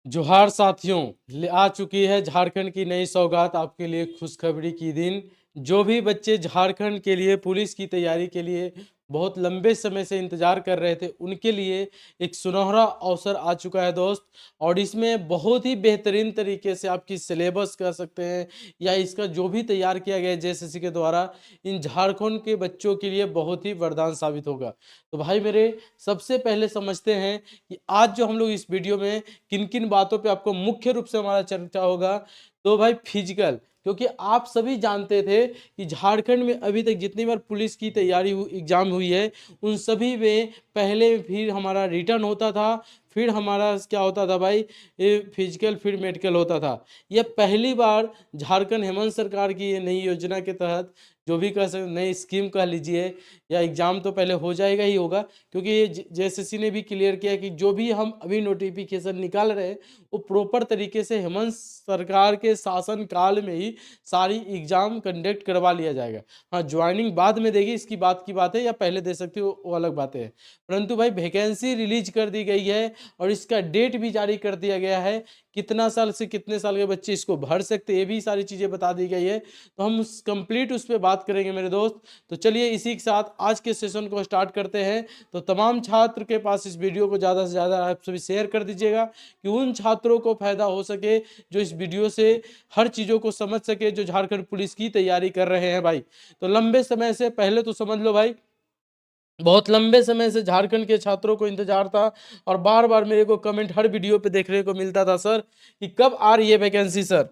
जोहार साथियों, आ चुकी है झारखंड की नई सौगात आपके लिए खुशखबरी की दिन। जो भी बच्चे झारखंड के लिए पुलिस की तैयारी के लिए बहुत लंबे समय से इंतजार कर रहे थे, उनके लिए एक सुनहरा अवसर आ चुका है दोस्त। और इसमें बहुत ही बेहतरीन तरीके से आपकी सिलेबस कर सकते हैं या इसका जो भी तैयार किया गया है जेएसएससी के द्वारा, इन झारखंड के बच्चों के लिए बहुत ही वरदान साबित होगा। तो भाई मेरे, सबसे पहले समझते हैं कि आज जो हम लोग इस वीडियो में किन किन बातों पे आपको मुख्य रूप से हमारा चर्चा होगा। तो भाई फिजिकल, क्योंकि आप सभी जानते थे कि झारखंड में अभी तक जितनी बार पुलिस की तैयारी एग्जाम हुई है, उन सभी में पहले फिर हमारा रिटर्न होता था, फिर हमारा क्या होता था भाई, ये फिजिकल फिर मेडिकल होता था। यह पहली बार झारखंड हेमंत सरकार की ये नई योजना के तहत, जो भी कह सकते नई स्कीम कह लीजिए, या एग्ज़ाम तो पहले हो जाएगा ही होगा, क्योंकि ये जेएसएससी ने भी क्लियर किया कि जो भी हम अभी नोटिफिकेशन निकाल रहे हैं वो प्रॉपर तरीके से हेमंत सरकार के शासन काल में ही सारी एग्ज़ाम कंडक्ट करवा लिया जाएगा। हाँ, ज्वाइनिंग बाद में देगी, इसकी बात की बात है, या पहले दे सकती हो वो अलग बातें हैं। परंतु भाई वैकेंसी रिलीज कर दी गई है और इसका डेट भी जारी कर दिया गया है, कितना साल से कितने साल के बच्चे इसको भर सकते, ये भी सारी चीज़ें बता दी गई है। तो हम कंप्लीट उस पर बात करेंगे मेरे दोस्त। तो चलिए इसी के साथ आज के सेशन को स्टार्ट करते हैं। तो तमाम छात्र के पास इस वीडियो को ज़्यादा से ज़्यादा आप सभी शेयर कर दीजिएगा कि उन छात्रों को फायदा हो सके जो इस वीडियो से हर चीज़ों को समझ सके, जो झारखंड पुलिस की तैयारी कर रहे हैं भाई। तो लंबे समय से, पहले तो समझ लो भाई, बहुत लंबे समय से झारखंड के छात्रों को इंतजार था और बार बार मेरे को कमेंट हर वीडियो पे देखने को मिलता था, सर कि कब आ रही है वैकेंसी सर।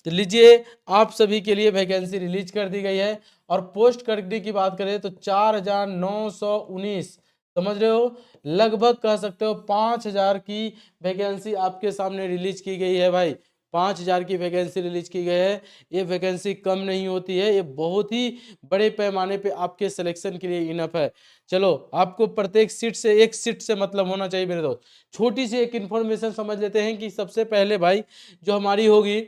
तो लीजिए, आप सभी के लिए वैकेंसी रिलीज कर दी गई है। और पोस्ट करने की बात करें तो 4,919, समझ रहे हो, लगभग कह सकते हो 5,000 की वैकेंसी आपके सामने रिलीज की गई है भाई। 5,000 की वैकेंसी रिलीज की गई है। ये वैकेंसी कम नहीं होती है, ये बहुत ही बड़े पैमाने पे आपके सिलेक्शन के लिए इनफ है। चलो, आपको प्रत्येक सीट से, एक सीट से मतलब होना चाहिए मेरे दोस्त। छोटी सी एक इन्फॉर्मेशन समझ लेते हैं कि सबसे पहले भाई जो हमारी होगी,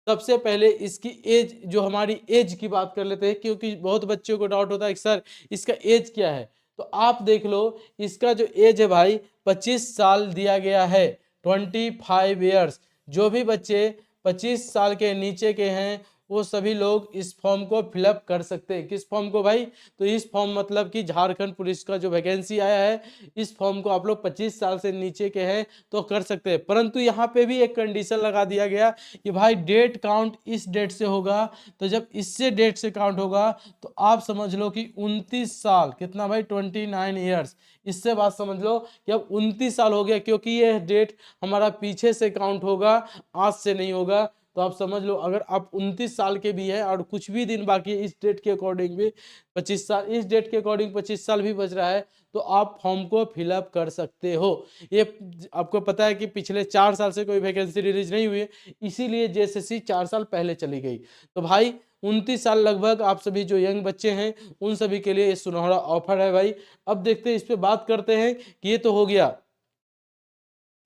सबसे पहले इसकी एज, जो हमारी एज की बात कर लेते हैं, क्योंकि बहुत बच्चों को डाउट होता है कि सर इसका एज क्या है। तो आप देख लो, इसका जो एज है भाई 25 साल दिया गया है, 25 ईयर्स। जो भी बच्चे 25 साल के नीचे के हैं वो सभी लोग इस फॉर्म को फिलअप कर सकते हैं। किस फॉर्म को भाई? तो इस फॉर्म मतलब कि झारखंड पुलिस का जो वैकेंसी आया है, इस फॉर्म को आप लोग 25 साल से नीचे के हैं तो कर सकते हैं। परंतु यहाँ पे भी एक कंडीशन लगा दिया गया कि भाई डेट काउंट इस डेट से होगा। तो जब इससे डेट से काउंट होगा तो आप समझ लो कि 29 साल, कितना भाई, 29 ईयर्स। इससे बात समझ लो कि अब 29 साल हो गया, क्योंकि ये डेट हमारा पीछे से काउंट होगा, आज से नहीं होगा। तो आप समझ लो, अगर आप 29 साल के भी हैं और कुछ भी दिन बाकी है, इस डेट के अकॉर्डिंग भी 25 साल, इस डेट के अकॉर्डिंग 25 साल भी बच रहा है, तो आप फॉर्म को फिलअप कर सकते हो। ये आपको पता है कि पिछले 4 साल से कोई वैकेंसी रिलीज नहीं हुई है, इसीलिए जेएसएससी 4 साल पहले चली गई। तो भाई 29 साल लगभग आप सभी जो यंग बच्चे हैं उन सभी के लिए ये सुनहरा ऑफर है भाई। अब देखते हैं, इस पे बात करते हैं कि ये तो हो गया,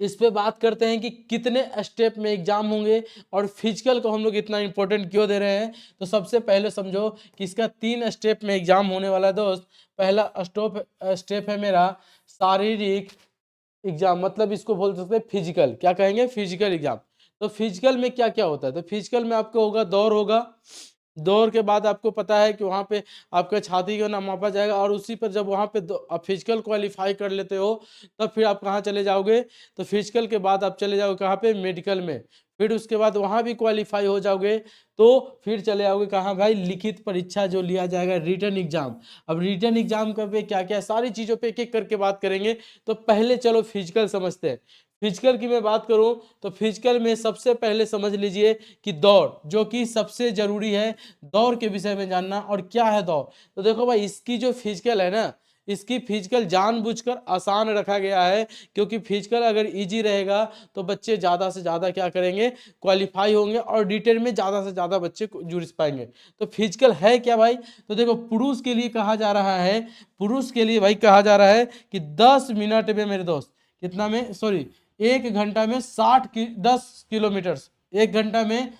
इस पे बात करते हैं कि कितने स्टेप में एग्जाम होंगे और फिजिकल को हम लोग इतना इंपॉर्टेंट क्यों दे रहे हैं। तो सबसे पहले समझो कि इसका 3 स्टेप में एग्जाम होने वाला है दोस्त। पहला स्टेप है मेरा शारीरिक एग्जाम, मतलब इसको बोल सकते हैं फिजिकल, क्या कहेंगे, फिजिकल एग्जाम। तो फिजिकल में क्या क्या होता है? तो फिजिकल में आपको होगा दौड़ होगा। दौड़ के बाद आपको पता है कि वहाँ पे आपका छाती का नाम मापा जाएगा, और उसी पर जब वहाँ पे आप फिजिकल क्वालिफाई कर लेते हो, तब फिर आप कहाँ चले जाओगे? तो फिजिकल के बाद आप चले जाओगे कहाँ पे? मेडिकल में। फिर उसके बाद वहाँ भी क्वालिफाई हो जाओगे तो फिर चले जाओगे कहाँ भाई? लिखित परीक्षा जो लिया जाएगा, रिटन एग्जाम। अब रिटन एग्जाम का पे क्या क्या सारी चीज़ों पे एक एक करके बात करेंगे। तो पहले चलो फिजिकल समझते हैं। फिजिकल की मैं बात करूं तो फिजिकल में सबसे पहले समझ लीजिए कि दौड़, जो कि सबसे जरूरी है। दौड़ के विषय में जानना, और क्या है दौड़? तो देखो भाई, इसकी जो फिजिकल है ना, इसकी फिजिकल जानबूझकर आसान रखा गया है, क्योंकि फिजिकल अगर इजी रहेगा तो बच्चे ज़्यादा से ज़्यादा क्या करेंगे? क्वालिफाई होंगे और डिटेल में ज़्यादा से ज़्यादा बच्चे जुड़ पाएंगे। तो फिजिकल है क्या भाई? तो देखो, पुरुष के लिए कहा जा रहा है, पुरुष के लिए भाई कहा जा रहा है कि 10 मिनट में मेरे दोस्त, कितना में, सॉरी, 1 घंटा में 10 किलोमीटर, 1 घंटा में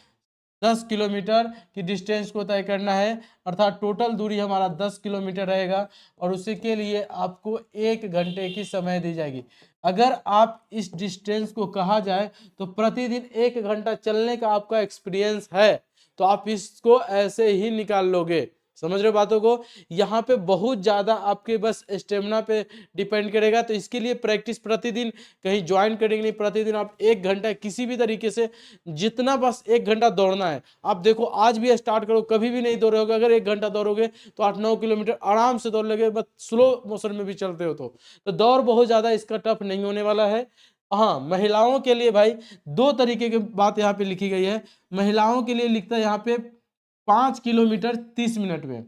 10 किलोमीटर की डिस्टेंस को तय करना है, अर्थात टोटल दूरी हमारा 10 किलोमीटर रहेगा और उसी के लिए आपको 1 घंटे की समय दी जाएगी। अगर आप इस डिस्टेंस को कहा जाए तो प्रतिदिन 1 घंटा चलने का आपका एक्सपीरियंस है तो आप इसको ऐसे ही निकाल लोगे। समझ रहे हो बातों को? यहाँ पे बहुत ज़्यादा आपके बस स्टेमिना पे डिपेंड करेगा, तो इसके लिए प्रैक्टिस प्रतिदिन कहीं ज्वाइन करेंगे नहीं, प्रतिदिन आप 1 घंटा किसी भी तरीके से जितना बस 1 घंटा दौड़ना है। आप देखो आज भी स्टार्ट करो, कभी भी नहीं दौड़ोगे, अगर 1 घंटा दौड़ोगे तो 8-9 किलोमीटर आराम से दौड़ लोगे, बस स्लो मोशन में भी चलते हो तो दौड़ बहुत ज़्यादा इसका टफ नहीं होने वाला है। हाँ, महिलाओं के लिए भाई 2 तरीके की बात यहाँ पे लिखी गई है। महिलाओं के लिए लिखता है यहाँ पे 5 किलोमीटर 30 मिनट में।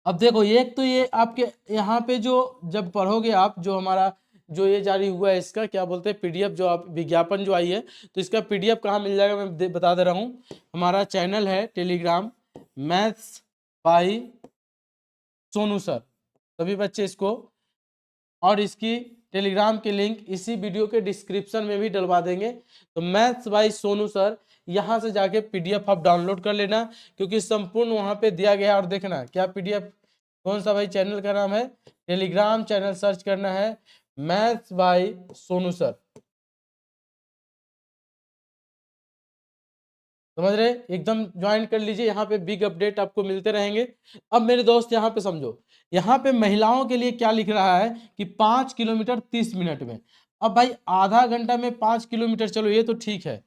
अब देखो एक तो ये आपके यहाँ पे जो जब पढ़ोगे आप, जो हमारा जो ये जारी हुआ है इसका क्या बोलते हैं पीडीएफ, जो आप विज्ञापन जो आई है, तो इसका पीडीएफ कहाँ मिल जाएगा मैं बता दे रहा हूँ। हमारा चैनल है Telegram maths by Sonu sir, सभी बच्चे इसको, और इसकी टेलीग्राम की लिंक इसी वीडियो के डिस्क्रिप्शन में भी डलवा देंगे। तो मैथ्स बाई सोनू सर, यहाँ से जाके पीडीएफ आप डाउनलोड कर लेना, क्योंकि संपूर्ण वहाँ पे दिया गया है। और देखना क्या पीडीएफ, कौन सा भाई चैनल का नाम है, टेलीग्राम चैनल सर्च करना है मैथ्स बाई सोनू सर, समझ रहे, एकदम ज्वाइन कर लीजिए, यहाँ पे बिग अपडेट आपको मिलते रहेंगे। अब मेरे दोस्त यहाँ पे समझो, यहाँ पे महिलाओं के लिए क्या लिख रहा है कि 5 किलोमीटर 30 मिनट में। अब भाई आधा घंटा में 5 किलोमीटर, चलो ये तो ठीक है,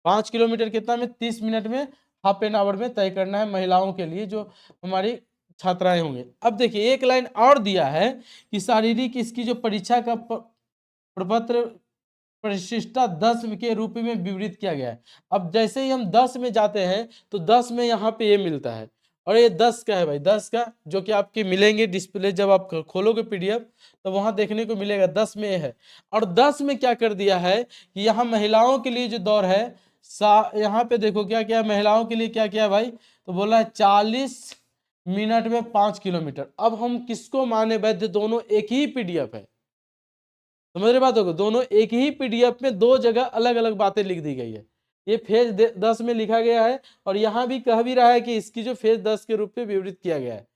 5 किलोमीटर कितना में 30 मिनट में, हाफ एन आवर में तय करना है महिलाओं के लिए जो हमारी छात्राएं होंगे। अब देखिए एक लाइन और दिया है कि शारीरिक इसकी जो परीक्षा का प्रपत्र प्रतिष्ठा 10 के रूप में विवरित किया गया है। अब जैसे ही हम 10 में जाते हैं तो 10 में यहाँ पे ये मिलता है, और ये 10 का है भाई, 10 का जो कि आपके मिलेंगे डिस्प्ले, जब आप खोलोगे पीडीएफ तो वहां देखने को मिलेगा 10 में ये है। और 10 में क्या कर दिया है कि यहाँ महिलाओं के लिए जो दौर है, यहाँ पे देखो क्या क्या महिलाओं के लिए क्या क्या है भाई, तो बोला है 40 मिनट में 5 किलोमीटर। अब हम किसको माने वैद्य, दोनों एक ही पीडीएफ है, समझ रहे बातों को, दोनों एक ही पीडीएफ में दो जगह अलग अलग बातें लिख दी गई है। ये फेज 10 में लिखा गया है और यहाँ भी कह भी रहा है कि इसकी जो फेज 10 के रूप में विवरित किया गया है।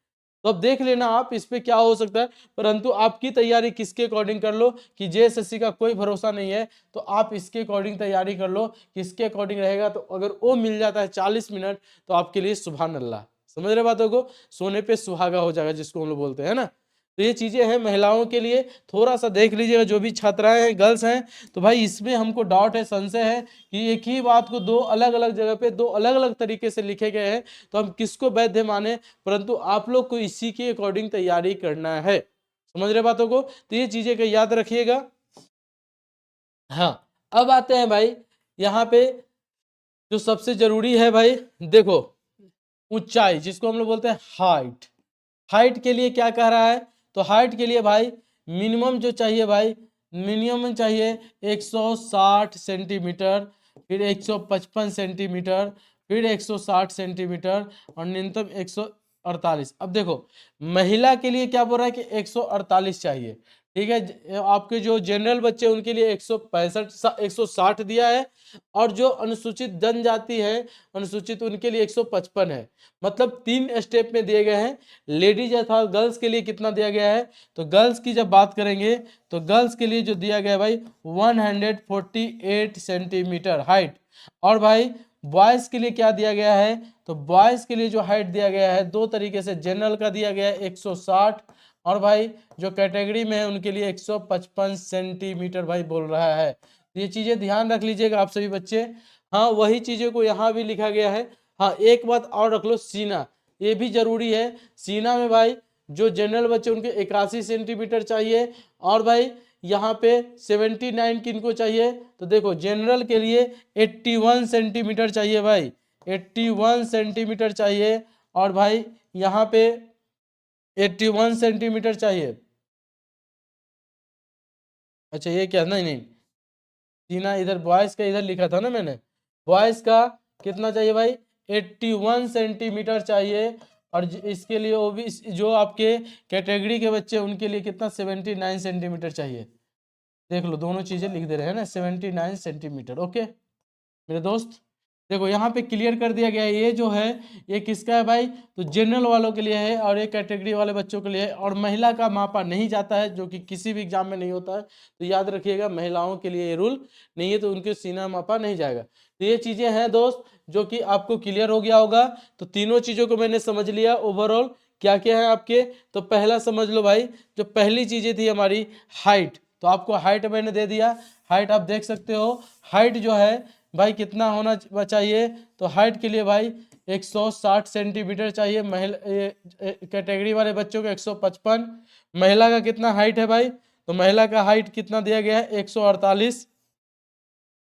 तो अब देख लेना आप इस पे क्या हो सकता है, परंतु आपकी तैयारी किसके अकॉर्डिंग कर लो कि जेएसएससी का कोई भरोसा नहीं है, तो आप इसके अकॉर्डिंग तैयारी कर लो, किसके अकॉर्डिंग रहेगा। तो अगर वो मिल जाता है 40 मिनट तो आपके लिए सुभान अल्लाह, समझ रहे बातों को, सोने पे सुहागा हो जाएगा जिसको हम लोग बोलते हैं ना। तो ये चीजें हैं महिलाओं के लिए, थोड़ा सा देख लीजिएगा जो भी छात्राएं हैं गर्ल्स हैं, तो भाई इसमें हमको डाउट है, संशय है कि एक ही बात को दो अलग अलग जगह पे दो अलग अलग तरीके से लिखे गए हैं, तो हम किसको वैध माने, परंतु आप लोग को इसी के अकॉर्डिंग तैयारी करना है, समझ रहे बातों को। तो ये चीजें का याद रखिएगा। हाँ, अब आते हैं भाई यहाँ पे जो सबसे जरूरी है भाई, देखो ऊंचाई जिसको हम लोग बोलते हैं हाइट। हाइट के लिए क्या कह रहा है, तो हाइट के लिए भाई मिनिमम जो चाहिए भाई, मिनिमम चाहिए 160 सेंटीमीटर, फिर 155 सेंटीमीटर, फिर 160 सेंटीमीटर और न्यूनतम 148। अब देखो महिला के लिए क्या बोल रहा है कि 148 चाहिए, ठीक है। आपके जो जनरल बच्चे उनके लिए 165 160 दिया है, और जो अनुसूचित जनजाति है अनुसूचित उनके लिए 155 है। मतलब 3 स्टेप में दिए गए हैं। लेडीज अर्थात गर्ल्स के लिए कितना दिया गया है, तो गर्ल्स की जब बात करेंगे तो गर्ल्स के लिए जो दिया गया है भाई 148 सेंटीमीटर हाइट। और भाई बॉयज़ के लिए क्या दिया गया है, तो बॉयज़ के लिए जो हाइट दिया गया है दो तरीके से, जनरल का दिया गया है 160, और भाई जो कैटेगरी में है उनके लिए 155 सेंटीमीटर भाई बोल रहा है। ये चीज़ें ध्यान रख लीजिएगा आप सभी बच्चे। हाँ, वही चीज़ों को यहाँ भी लिखा गया है। हाँ, एक बात और रख लो, सीना, ये भी जरूरी है। सीना में भाई जो जनरल बच्चे उनके 81 सेंटीमीटर चाहिए, और भाई यहाँ पे 79 किनको चाहिए, तो देखो जनरल के लिए 81 सेंटीमीटर चाहिए भाई, 81 सेंटीमीटर चाहिए। और भाई यहाँ पे 81 सेंटीमीटर चाहिए। अच्छा ये क्या, नहीं नहीं, सीना इधर बॉयज़ का इधर लिखा था ना मैंने, बॉयज़ का कितना चाहिए भाई, 81 सेंटीमीटर चाहिए। और इसके लिए वो भी जो आपके कैटेगरी के बच्चे उनके लिए कितना 79 सेंटीमीटर चाहिए। देख लो दोनों चीज़ें लिख दे रहे हैं ना, 79 सेंटीमीटर। ओके मेरे दोस्त, देखो यहाँ पे क्लियर कर दिया गया है, ये जो है ये किसका है भाई, तो जनरल वालों के लिए है और ये कैटेगरी वाले बच्चों के लिए है, और महिला का मापा नहीं जाता है, जो कि किसी भी एग्जाम में नहीं होता है। तो याद रखिएगा, महिलाओं के लिए ये रूल नहीं है, तो उनके सीना मापा नहीं जाएगा। तो ये चीज़ें हैं दोस्त, जो कि आपको क्लियर हो गया होगा। तो तीनों चीज़ों को मैंने समझ लिया ओवरऑल क्या क्या है आपके। तो पहला समझ लो भाई, जो पहली चीज़ें थी हमारी हाइट, तो आपको हाइट मैंने दे दिया। हाइट आप देख सकते हो, हाइट जो है भाई कितना होना चाहिए, तो हाइट के लिए भाई 160 सेंटीमीटर चाहिए। महिला कैटेगरी वाले बच्चों को 155। महिला का कितना हाइट है भाई, तो महिला का हाइट कितना दिया गया है 148।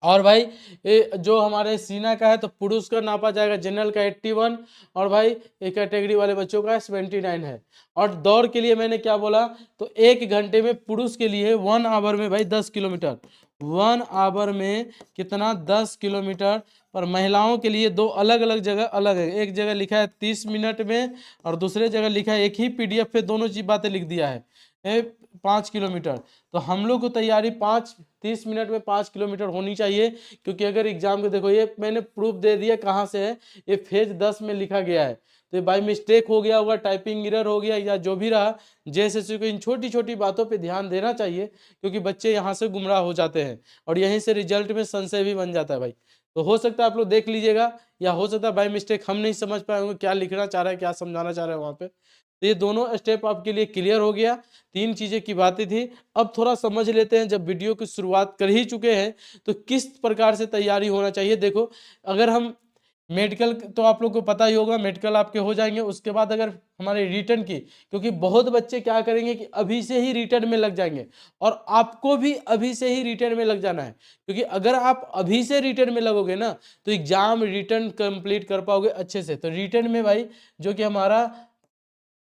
और भाई ये जो हमारे सीना का है, तो पुरुष का नापा जाएगा जनरल का 81, और भाई ये कैटेगरी वाले बच्चों का 79 है। और दौड़ के लिए मैंने क्या बोला, तो 1 घंटे में पुरुष के लिए 1 आवर में भाई 10 किलोमीटर, 1 आवर में कितना 10 किलोमीटर। पर महिलाओं के लिए दो अलग अलग जगह अलग है, एक जगह लिखा है 30 मिनट में, और दूसरे जगह लिखा है, एक ही पीडीएफ पे दोनों चीज बातें लिख दिया है 5 किलोमीटर। तो हम लोग को तैयारी 30 मिनट में 5 किलोमीटर होनी चाहिए, क्योंकि अगर एग्जाम को देखो, ये मैंने प्रूफ दे दिया कहाँ से है, ये पेज 10 में लिखा गया है। तो बाई मिस्टेक हो गया होगा, टाइपिंग एरर हो गया या जो भी रहा, जेएसएससी को इन छोटी छोटी बातों पे ध्यान देना चाहिए, क्योंकि बच्चे यहाँ से गुमराह हो जाते हैं और यहीं से रिजल्ट में संशय भी बन जाता है भाई। तो हो सकता है आप लोग देख लीजिएगा, या हो सकता है बाई मिस्टेक हम नहीं समझ पाए होंगे क्या लिखना चाह रहा है, क्या समझाना चाह रहा है वहाँ पे। तो ये दोनों स्टेप आपके लिए क्लियर हो गया। 3 चीज़ें की बातें थी। अब थोड़ा समझ लेते हैं, जब वीडियो की शुरुआत कर ही चुके हैं तो किस प्रकार से तैयारी होना चाहिए। देखो, अगर हम मेडिकल, तो आप लोग को पता ही होगा, मेडिकल आपके हो जाएंगे, उसके बाद अगर हमारे रिटर्न की, क्योंकि बहुत बच्चे क्या करेंगे कि अभी से ही रिटर्न में लग जाएंगे, और आपको भी अभी से ही रिटर्न में लग जाना है, क्योंकि अगर आप अभी से रिटर्न में लगोगे ना, तो एग्जाम रिटर्न कंप्लीट कर पाओगे अच्छे से। तो रिटर्न में भाई, जो कि हमारा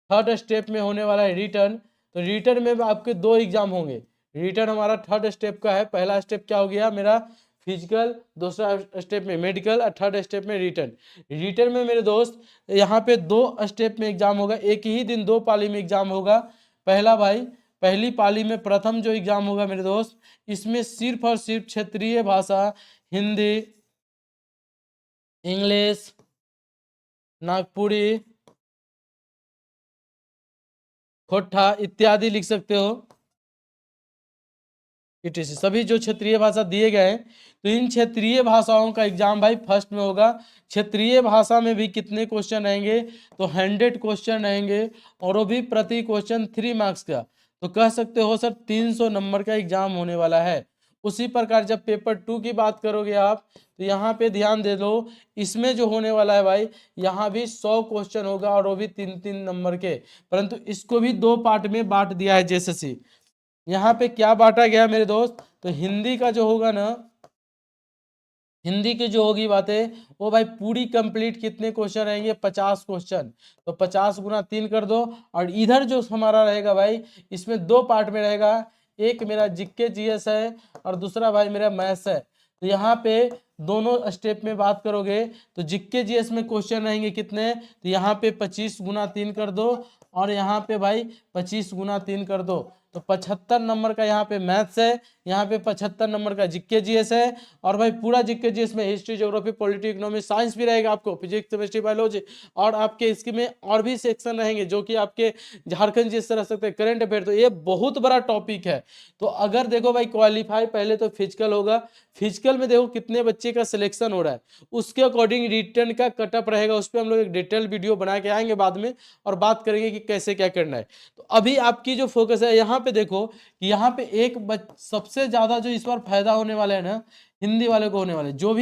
थर्ड स्टेप में होने वाला है रिटर्न, तो रिटर्न में आपके 2 एग्जाम होंगे। रिटर्न हमारा थर्ड स्टेप का है, पहला स्टेप क्या हो गया मेरा फिजिकल, दूसरा स्टेप में मेडिकल, और थर्ड स्टेप में रिटर्न। रिटर्न में मेरे दोस्त यहाँ पे 2 स्टेप में एग्जाम होगा, एक ही दिन 2 पाली में एग्जाम होगा। पहला भाई, पहली पाली में प्रथम जो एग्जाम होगा मेरे दोस्त, इसमें सिर्फ और सिर्फ क्षेत्रीय भाषा, हिंदी, इंग्लिश, नागपुरी, खोट्ठा इत्यादि लिख सकते हो, ईटीसी सभी जो क्षेत्रीय भाषा दिए गए हैं। तो इन क्षेत्रीय भाषाओं का एग्जाम भाई फर्स्ट में होगा। क्षेत्रीय भाषा में भी कितने क्वेश्चन रहेंगे, तो 100 क्वेश्चन रहेंगे, और वो भी प्रति क्वेश्चन 3 मार्क्स का। तो कह सकते हो सर 300 नंबर का एग्जाम होने वाला है। उसी प्रकार जब पेपर 2 की बात करोगे आप, तो यहाँ पे ध्यान दे दो, इसमें जो होने वाला है भाई, यहाँ भी 100 क्वेश्चन होगा, और वो भी 3-3 नंबर के, परंतु इसको भी 2 पार्ट में बांट दिया है जेएसएससी। यहाँ पे क्या बांटा गया मेरे दोस्त, तो हिंदी का जो होगा ना, हिंदी की जो होगी बातें, वो भाई पूरी कंप्लीट कितने क्वेश्चन रहेंगे, 50 क्वेश्चन। तो 50 गुना 3 कर दो। और इधर जो हमारा रहेगा भाई, इसमें 2 पार्ट में रहेगा, एक मेरा जीके जीएस है, और दूसरा भाई मेरा मैथ्स है। तो यहाँ पे दोनों स्टेप में बात करोगे, तो जीके जीएस में क्वेश्चन रहेंगे कितने, तो यहाँ पे 25 गुना 3 कर दो, और यहाँ पे भाई 25 गुना 3 कर दो। तो 75 नंबर का यहाँ पे मैथ्स है, यहाँ पे 75 नंबर का जीके जीएस है। और भाई पूरा जीके जीएस में history, geography, polity, economy, science भी रहेगा आपको, फिजिक्स, केमिस्ट्री, बायोलॉजी, और आपके इसके में और भी सेक्शन रहेंगे, जो कि आपके झारखंड जिस तरह सकते हैं, करंट अफेयर। तो ये बहुत बड़ा टॉपिक है। तो अगर देखो भाई क्वालिफाई पहले तो फिजिकल होगा, फिजिकल में देखो कितने बच्चे का सिलेक्शन हो रहा है, उसके अकॉर्डिंग रिटर्न का कटअप रहेगा। उस पर हम लोग एक डिटेल वीडियो बना के आएंगे बाद में, और बात करेंगे कि कैसे क्या करना है। तो अभी आपकी जो फोकस है यहाँ पे देखो, कि यहाँ पे एक सबसे ज्यादा जो इस बार फायदा होने वाला है ना, हिंदी वाले को होने वाले, जो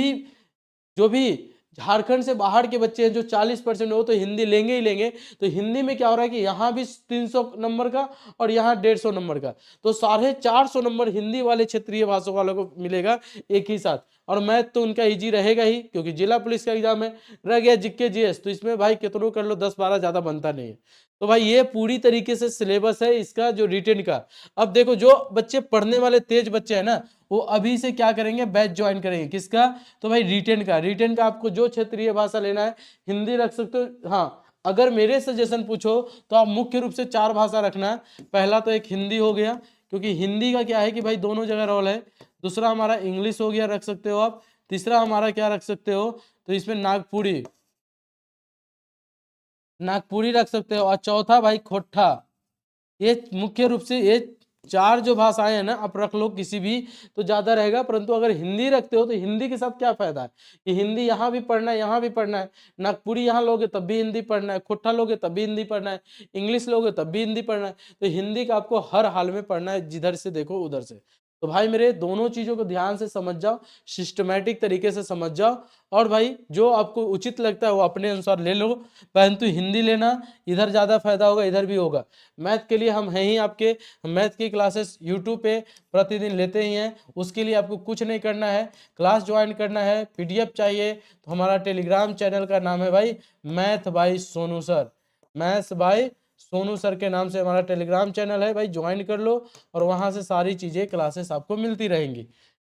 भी झारखंड से बाहर के बच्चे हैं, जो 40% हो, तो हिंदी लेंगे ही लेंगे। तो हिंदी में क्या हो रहा है कि यहाँ भी 300 नंबर का, और यहाँ 150 नंबर का, तो 450 नंबर हिंदी वाले क्षेत्रीय भाषा वालों को मिलेगा एक ही साथ। और मैथ तो उनका इजी रहेगा ही, क्योंकि जिला पुलिस का एग्जाम है। रह गया जीके जीएस, तो इसमें भाई कितनों कर लो, 10-12 ज्यादा बनता नहीं है। तो भाई ये पूरी तरीके से सिलेबस है इसका जो रिटेन का। अब देखो, जो बच्चे पढ़ने वाले तेज बच्चे हैं ना, वो अभी से क्या करेंगे, बैच ज्वाइन करेंगे किसका, तो भाई रिटेन का आपको जो क्षेत्रीय भाषा लेना है, हिंदी रख सकते हो। हाँ, अगर मेरे सजेशन पूछो, तो आप मुख्य रूप से 4 भाषा रखना है। पहला तो एक हिंदी हो गया, क्योंकि हिंदी का क्या है कि भाई दोनों जगह रोल है। दूसरा हमारा इंग्लिश हो गया, रख सकते हो आप। तीसरा हमारा क्या रख सकते हो, तो इसमें नागपुरी, नागपुरी रख सकते हो। और चौथा भाई खोट्ठा। ये मुख्य रूप से ये चार जो भाषाएं हैं ना, आप रख लो किसी भी तो ज्यादा रहेगा। परंतु अगर हिंदी रखते हो तो हिंदी के साथ क्या फायदा है कि हिंदी यहाँ भी पढ़ना है, यहाँ भी पढ़ना है। नागपुरी यहाँ लोगे तब भी हिंदी पढ़ना है, खोट्ठा लोगे तब भी हिंदी पढ़ना है, इंग्लिश लोगे तब भी हिंदी पढ़ना है। तो हिंदी का आपको हर हाल में पढ़ना है, जिधर से देखो उधर से। तो भाई मेरे दोनों चीजों को ध्यान से समझ जाओ, सिस्टमेटिक तरीके से समझ जाओ। और भाई जो आपको उचित लगता है वो अपने अनुसार ले लो, परंतु हिंदी लेना, इधर ज्यादा फायदा होगा, इधर भी होगा। मैथ के लिए हम हैं ही आपके, मैथ की क्लासेस यूट्यूब पे प्रतिदिन लेते ही हैं। उसके लिए आपको कुछ नहीं करना है, क्लास ज्वाइन करना है। पीडीएफ चाहिए तो हमारा टेलीग्राम चैनल का नाम है भाई math by Sonu sir, maths by Sonu sir के नाम से हमारा टेलीग्राम चैनल है भाई, ज्वाइन कर लो। और वहाँ से सारी चीज़ें क्लासेस आपको मिलती रहेंगी,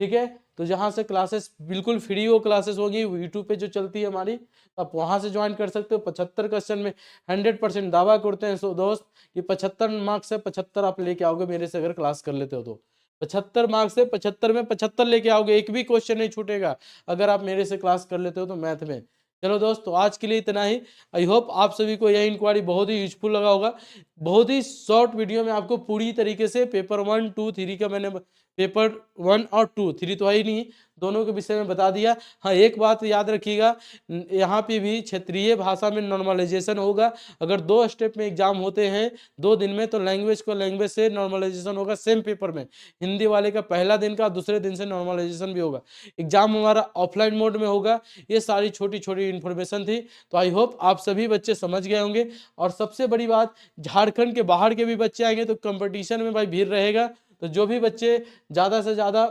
ठीक है। तो जहाँ से क्लासेस बिल्कुल फ्री वो क्लासेस होगी यूट्यूब पे जो चलती है हमारी, आप वहाँ से ज्वाइन कर सकते हो। 75 क्वेश्चन में 100% दावा करते हैं सो दोस्त कि 75 मार्क्स से 75 आप लेके आओगे मेरे से अगर क्लास कर लेते हो तो। 75 मार्क्स से 75 में 75 लेके आओगे, एक भी क्वेश्चन नहीं छूटेगा अगर आप मेरे से क्लास कर लेते हो तो मैथ में। चलो दोस्त, तो आज के लिए इतना ही। आई होप आप सभी को यह इंक्वायरी बहुत ही यूजफुल लगा होगा। बहुत ही शॉर्ट वीडियो में आपको पूरी तरीके से पेपर 1, 2, 3 का मैंने पेपर 1 और 2, 3 तो है ही नहीं, दोनों के विषय में बता दिया। हाँ, एक बात याद रखिएगा, यहाँ पे भी क्षेत्रीय भाषा में नॉर्मलाइजेशन होगा। अगर 2 स्टेप में एग्जाम होते हैं 2 दिन में, तो लैंग्वेज को लैंग्वेज से नॉर्मलाइजेशन होगा सेम पेपर में। हिंदी वाले का पहला दिन का, दूसरे दिन से नॉर्मलाइजेशन भी होगा। एग्जाम हमारा ऑफलाइन मोड में होगा। ये सारी छोटी छोटी इन्फॉर्मेशन थी। तो आई होप आप सभी बच्चे समझ गए होंगे। और सबसे बड़ी बात, झारखंड के बाहर के भी बच्चे आएंगे तो कंपटीशन में भाई भीड़ रहेगा। तो जो भी बच्चे ज़्यादा से ज़्यादा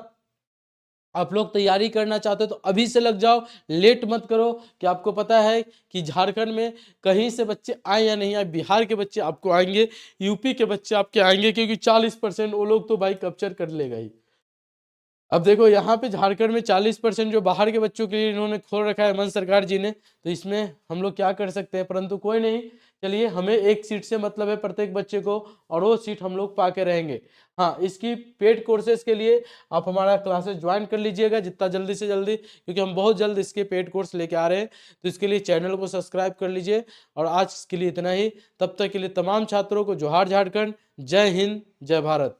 आप लोग तैयारी करना चाहते हो तो अभी से लग जाओ, लेट मत करो। कि आपको पता है कि झारखंड में कहीं से बच्चे आए या नहीं आए, बिहार के बच्चे आपको आएंगे, यूपी के बच्चे आपके आएंगे, क्योंकि 40% वो लोग तो भाई कैप्चर कर लेगा ही। अब देखो यहाँ पे झारखंड में 40% जो बाहर के बच्चों के लिए इन्होंने खोल रखा है मन सरकार जी ने, तो इसमें हम लोग क्या कर सकते हैं। परंतु कोई नहीं, चलिए, हमें एक सीट से मतलब है प्रत्येक बच्चे को, और वो सीट हम लोग पा के रहेंगे। हाँ, इसकी पेड कोर्सेज के लिए आप हमारा क्लासेस ज्वाइन कर लीजिएगा जितना जल्दी से जल्दी, क्योंकि हम बहुत जल्द इसके पेड कोर्स लेके आ रहे हैं। तो इसके लिए चैनल को सब्सक्राइब कर लीजिए। और आज के लिए इतना ही, तब तक के लिए तमाम छात्रों को जोहार झारखंड, जय हिंद, जय भारत।